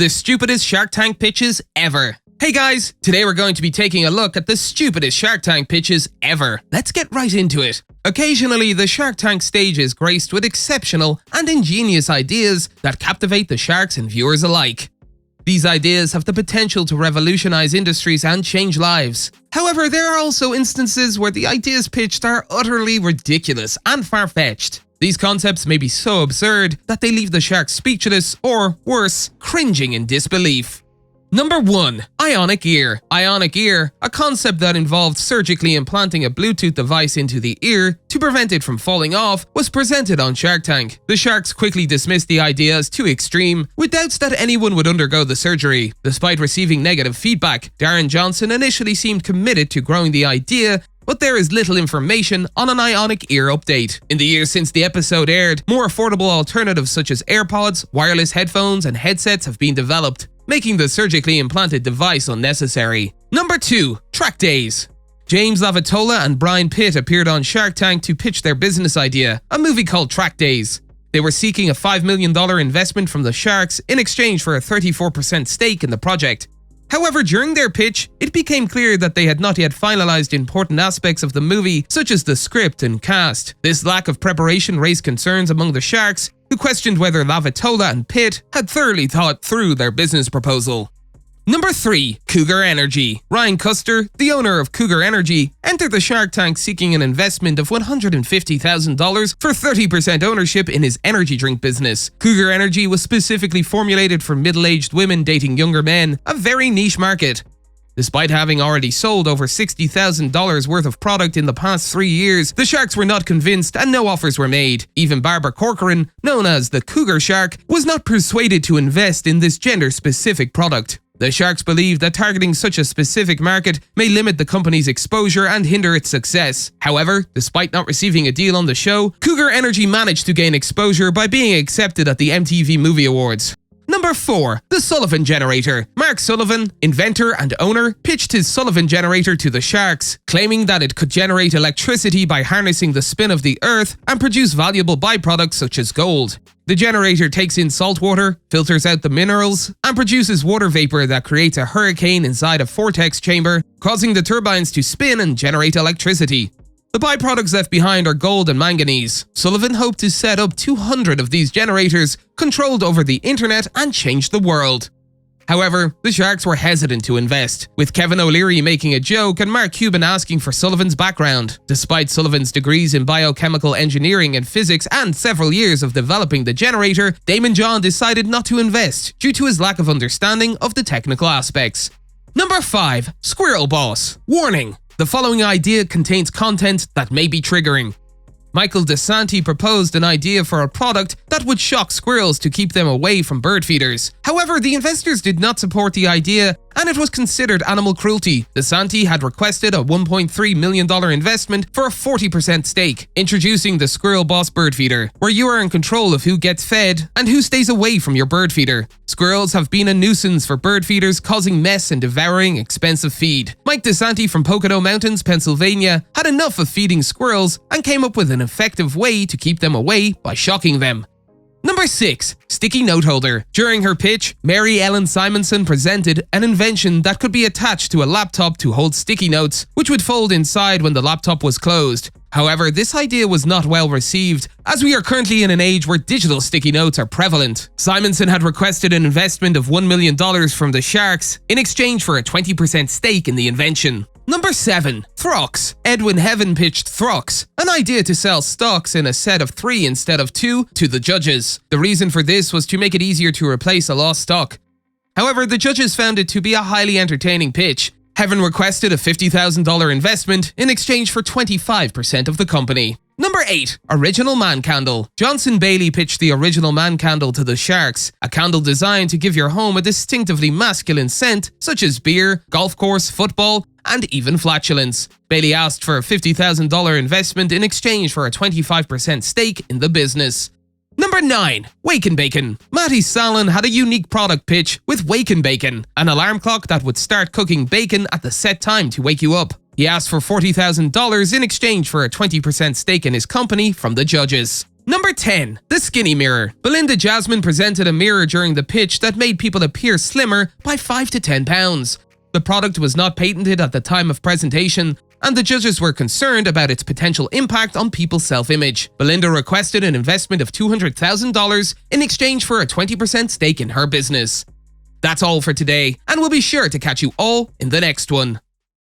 The stupidest Shark Tank pitches ever. Hey guys, today we're going to be taking a look at the stupidest Shark Tank pitches ever. Let's get right into it. Occasionally, the Shark Tank stage is graced with exceptional and ingenious ideas that captivate the sharks and viewers alike. These ideas have the potential to revolutionize industries and change lives. However, there are also instances where the ideas pitched are utterly ridiculous and far-fetched. These concepts may be so absurd that they leave the sharks speechless or, worse, cringing in disbelief. Number 1. Ionic ear. Ionic ear, a concept that involved surgically implanting a Bluetooth device into the ear to prevent it from falling off, was presented on Shark Tank. The sharks quickly dismissed the idea as too extreme, with doubts that anyone would undergo the surgery. Despite receiving negative feedback, Darren Johnson initially seemed committed to growing the idea, but there is little information on an ionic ear update. In the years since the episode aired, more affordable alternatives such as AirPods, wireless headphones, and headsets have been developed, making the surgically implanted device unnecessary. Number 2. Track Days. James Lavatola and Brian Pitt appeared on Shark Tank to pitch their business idea, a movie called Track Days. They were seeking a $5 million investment from the sharks in exchange for a 34% stake in the project. However, during their pitch, it became clear that they had not yet finalized important aspects of the movie, such as the script and cast. This lack of preparation raised concerns among the sharks, who questioned whether Lavatola and Pitt had thoroughly thought through their business proposal. Number 3. Cougar Energy. Ryan Custer, the owner of Cougar Energy, entered the Shark Tank seeking an investment of $150,000 for 30% ownership in his energy drink business. Cougar Energy was specifically formulated for middle-aged women dating younger men, a very niche market. Despite having already sold over $60,000 worth of product in the past 3 years, the sharks were not convinced and no offers were made. Even Barbara Corcoran, known as the Cougar Shark, was not persuaded to invest in this gender-specific product. The sharks believe that targeting such a specific market may limit the company's exposure and hinder its success. However, despite not receiving a deal on the show, Cougar Energy managed to gain exposure by being accepted at the MTV Movie Awards. Number 4. The Sullivan Generator. Mark Sullivan, inventor and owner, pitched his Sullivan Generator to the sharks, claiming that it could generate electricity by harnessing the spin of the earth and produce valuable byproducts such as gold. The generator takes in salt water, filters out the minerals, and produces water vapor that creates a hurricane inside a vortex chamber, causing the turbines to spin and generate electricity. The byproducts left behind are gold and manganese. Sullivan hoped to set up 200 of these generators, controlled over the internet, and change the world. However, the sharks were hesitant to invest, with Kevin O'Leary making a joke and Mark Cuban asking for Sullivan's background. Despite Sullivan's degrees in biochemical engineering and physics and several years of developing the generator, Damon John decided not to invest due to his lack of understanding of the technical aspects. Number 5. Squirrel Boss. Warning: the following idea contains content that may be triggering. Michael DeSanti proposed an idea for a product that would shock squirrels to keep them away from bird feeders. However, the investors did not support the idea, and it was considered animal cruelty. DeSanti had requested a $1.3 million investment for a 40% stake, introducing the Squirrel Boss bird feeder, where you are in control of who gets fed and who stays away from your bird feeder. Squirrels have been a nuisance for bird feeders, causing mess and devouring expensive feed. Mike DeSanti from Pocono Mountains, Pennsylvania, had enough of feeding squirrels and came up with an effective way to keep them away by shocking them. Number 6. Sticky Note Holder. During her pitch, Mary Ellen Simonson presented an invention that could be attached to a laptop to hold sticky notes, which would fold inside when the laptop was closed. However, this idea was not well received, as we are currently in an age where digital sticky notes are prevalent. Simonson had requested an investment of $1 million from the sharks in exchange for a 20% stake in the invention. Number 7. Throx. Edwin Heaven pitched Throx, an idea to sell stocks in a set of 3 instead of 2, to the judges. The reason for this was to make it easier to replace a lost stock. However, the judges found it to be a highly entertaining pitch. Heaven requested a $50,000 investment in exchange for 25% of the company. Number 8. Original Man Candle. Johnson Bailey pitched the Original Man Candle to the sharks, a candle designed to give your home a distinctively masculine scent, such as beer, golf course, football, and even flatulence. Bailey asked for a $50,000 investment in exchange for a 25% stake in the business. Number 9. Wake and Bacon. Matty Salin had a unique product pitch with Wake and Bacon, an alarm clock that would start cooking bacon at the set time to wake you up. He asked for $40,000 in exchange for a 20% stake in his company from the judges. Number 10. The Skinny Mirror. Belinda Jasmine presented a mirror during the pitch that made people appear slimmer by 5 to 10 pounds. The product was not patented at the time of presentation, and the judges were concerned about its potential impact on people's self-image. Belinda requested an investment of $200,000 in exchange for a 20% stake in her business. That's all for today, and we'll be sure to catch you all in the next one.